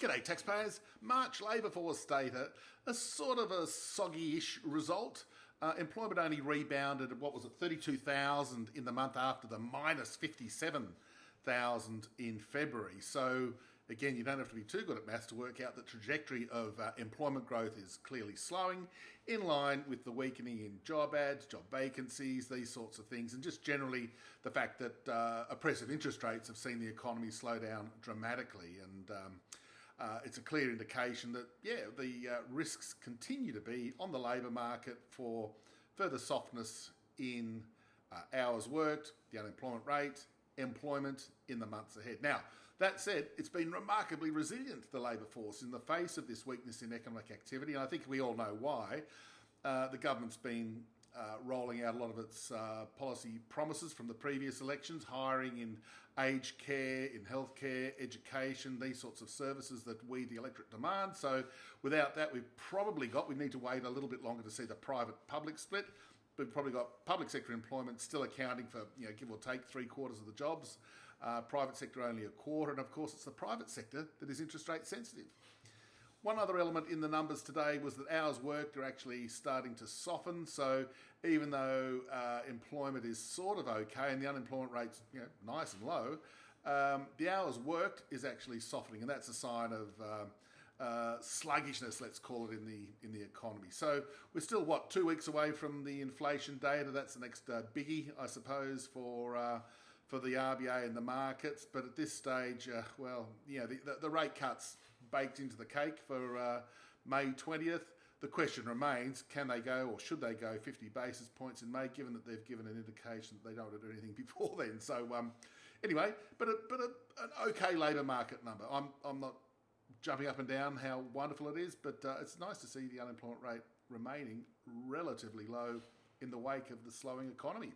G'day taxpayers. March labour force data, a sort of a soggy-ish result. Employment only rebounded at, 32,000 in the month after the minus 57,000 in February. So again, you don't have to be too good at maths to work out the trajectory of employment growth is clearly slowing, in line with the weakening in job ads, job vacancies, these sorts of things, and just generally the fact that oppressive interest rates have seen the economy slow down dramatically. And it's a clear indication that, the risks continue to be on the labour market for further softness in hours worked, the unemployment rate, employment in the months ahead. Now, that said, it's been remarkably resilient, the labour force, in the face of this weakness in economic activity, and I think we all know why. The government's been rolling out a lot of its policy promises from the previous elections, hiring in aged care, in healthcare, education, these sorts of services that we, the electorate, demand. So without that, we need to wait a little bit longer to see the private-public split. We've probably got public sector employment still accounting for, give or take 3/4 of the jobs, private sector only 1/4, and of course it's the private sector that is interest rate sensitive. One other element in the numbers today was that hours worked are actually starting to soften. So even though employment is sort of okay and the unemployment rate's nice and low, the hours worked is actually softening, and that's a sign of sluggishness, let's call it, in the economy. So we're still 2 weeks away from the inflation data. That's the next biggie, I suppose, for the RBA and the markets. But at this stage, the rate cuts baked into the cake for May 20th. The question remains, can they go, or should they go 50 basis points in May, given that they've given an indication that they don't want to do anything before then. So anyway, but an okay labour market number. I'm not jumping up and down how wonderful it is, but it's nice to see the unemployment rate remaining relatively low in the wake of the slowing economy.